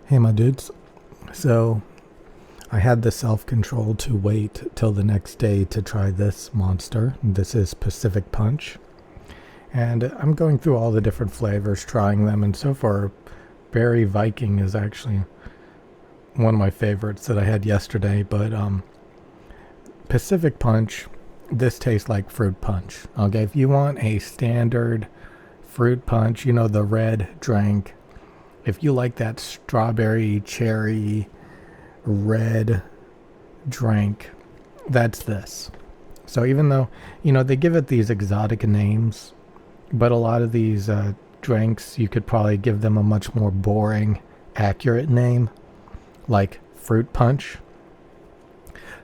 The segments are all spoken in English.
Hey, my dudes. So, I had the self control to wait till the next day to try this monster. This is Pacific Punch. And I'm going through all the different flavors, trying them, and so far, Berry Viking is actually one of my favorites that I had yesterday. But Pacific Punch, this tastes like fruit punch. Okay, if you want a standard fruit punch, the red drink, if you like that strawberry, cherry, red drink, that's this. So even though, they give it these exotic names, but a lot of these drinks, you could probably give them a much more boring, accurate name, like fruit punch.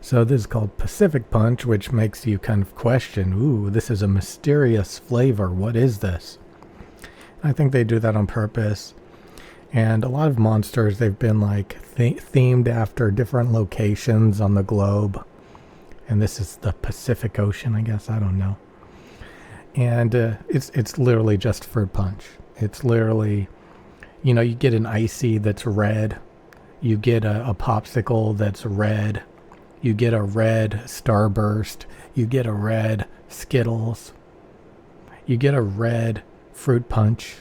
So this is called Pacific Punch, which makes you kind of question, ooh, this is a mysterious flavor. What is this? I think they do that on purpose. And a lot of monsters, they've been like themed after different locations on the globe. And this is the Pacific Ocean, I guess. I don't know. And it's literally just fruit punch. It's literally, you get an icy that's red. You get a popsicle that's red. You get a red Starburst. You get a red Skittles. You get a red fruit punch.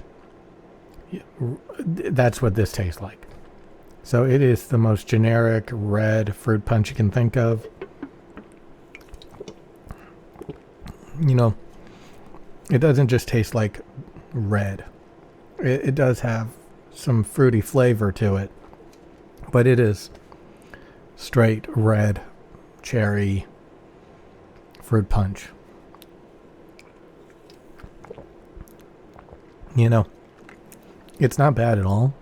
That's what this tastes like. So it is the most generic red fruit punch you can think of. It doesn't just taste like red. It does have some fruity flavor to it, but it is straight red cherry fruit punch. It's not bad at all.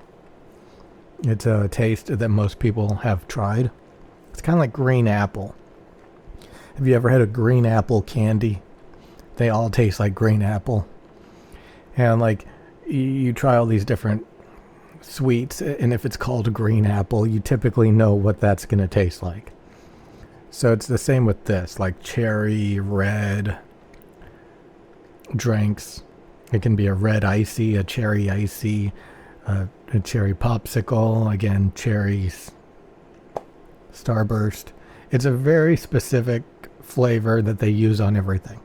It's a taste that most people have tried. It's kind of like green apple. Have you ever had a green apple candy? They all taste like green apple. And like you try all these different sweets, and if it's called green apple, you typically know what that's going to taste like. So it's the same with this, like cherry, red drinks. It can be a red icy, a cherry icy, a cherry popsicle, again, cherry starburst. It's a very specific flavor that they use on everything.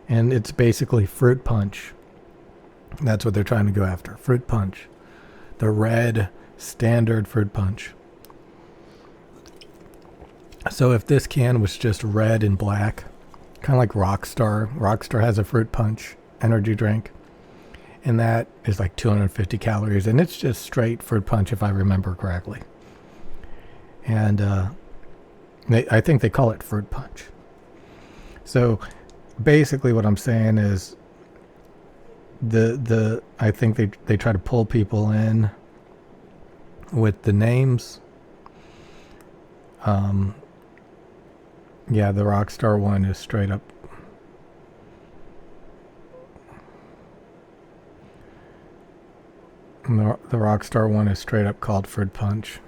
And it's basically fruit punch. That's what they're trying to go after. Fruit punch. The red standard fruit punch. So if this can was just red and black, kind of like Rockstar. Rockstar has a fruit punch energy drink. And that is like 250 calories. And it's just straight fruit punch if I remember correctly. And I think they call it fruit punch. So basically what I'm saying is I think they try to pull people in with the names. Yeah, the Rockstar one is straight up. The Rockstar one is straight up called Fruit Punch.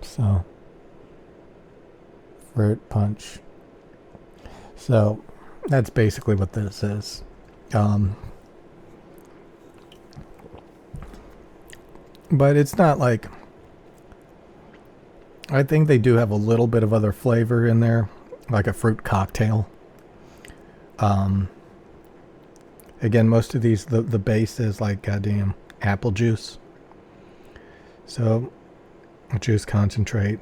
So, Fruit Punch. So, that's basically what this is. But it's not like... I think they do have a little bit of other flavor in there, like a fruit cocktail. Again, most of these, the base is like goddamn apple juice. So, juice concentrate.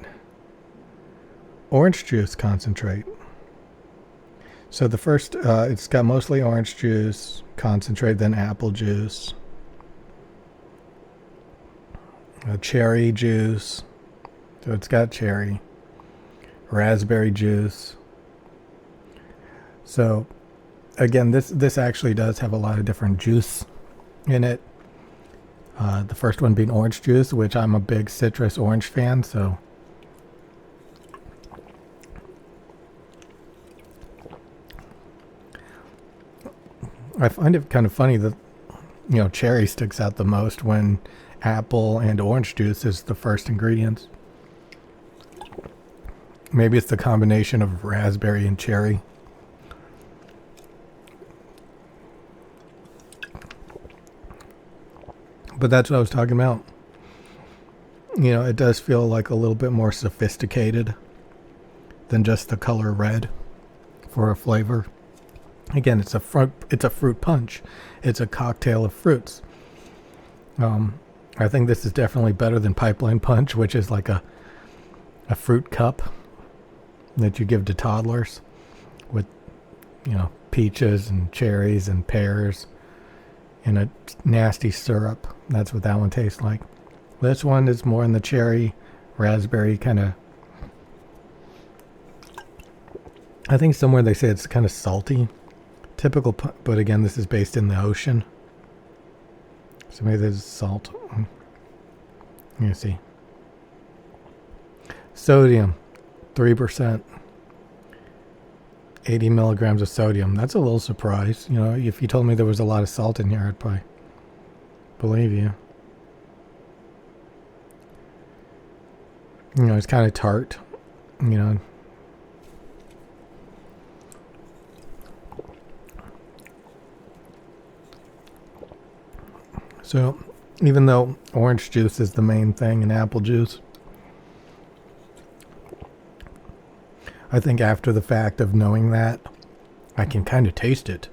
Orange juice concentrate. So the first, it's got mostly orange juice concentrate, then apple juice. Cherry juice. So it's got cherry. Raspberry juice. So, again, this actually does have a lot of different juice in it. The first one being orange juice, which I'm a big citrus orange fan, so I find it kind of funny that cherry sticks out the most when apple and orange juice is the first ingredients. Maybe it's the combination of raspberry and cherry. But that's what I was talking about. It does feel like a little bit more sophisticated than just the color red for a flavor. Again, it's a fruit punch. It's a cocktail of fruits. I think this is definitely better than Pipeline Punch, which is like a fruit cup that you give to toddlers with, peaches and cherries and pears and a nasty syrup. That's what that one tastes like. This one is more in the cherry, raspberry kind of. I think somewhere they say it's kind of salty. Typical, but again, this is based in the ocean. So maybe there's salt. Let me see. Sodium, 3%. 80 milligrams of sodium. That's a little surprise. If you told me there was a lot of salt in here, I'd probably believe you. It's kind of tart. So, even though orange juice is the main thing in apple juice, I think after the fact of knowing that, I can kind of taste it.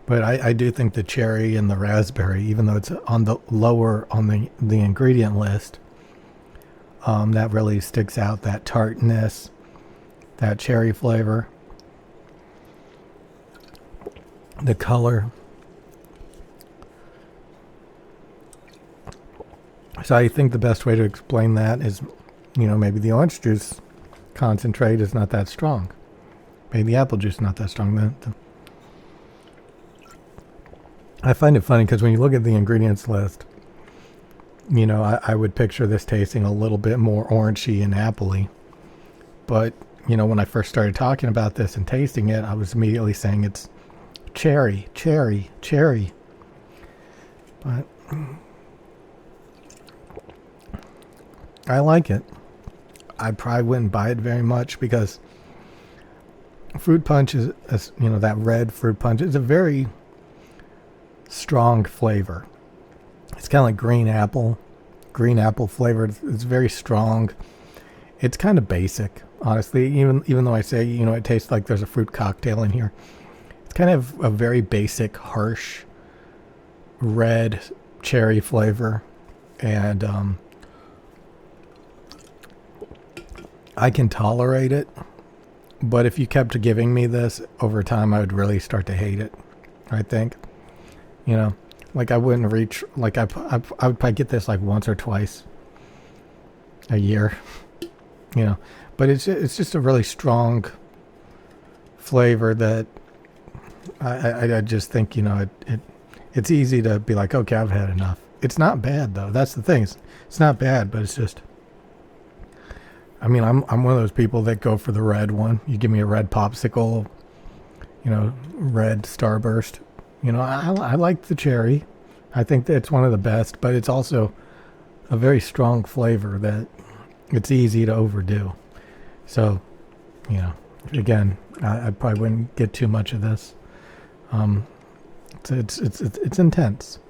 But I do think the cherry and the raspberry, even though it's on the lower on the ingredient list, that really sticks out, that tartness, that cherry flavor, the color. So I think the best way to explain that is, maybe the orange juice concentrate is not that strong. Maybe the apple juice is not that strong. I find it funny because when you look at the ingredients list, I would picture this tasting a little bit more orangey and appley. But, when I first started talking about this and tasting it, I was immediately saying it's cherry, cherry, cherry. But I like it. I probably wouldn't buy it very much because fruit punch is, that red fruit punch is a very strong flavor. It's kind of like green apple flavored. It's very strong. It's kind of basic, honestly. Even though I say, it tastes like there's a fruit cocktail in here. It's kind of a very basic, harsh, red cherry flavor. And I can tolerate it. But if you kept giving me this over time, I would really start to hate it, I think. Like I wouldn't reach, like I would probably get this like once or twice a year, but it's just a really strong flavor that I just think, it's easy to be like, okay, I've had enough. It's not bad though. That's the thing. It's not bad, but it's just, I'm one of those people that go for the red one. You give me a red popsicle, red Starburst. I like the cherry. I think that it's one of the best, but it's also a very strong flavor that it's easy to overdo. So, again, I probably wouldn't get too much of this. It's intense.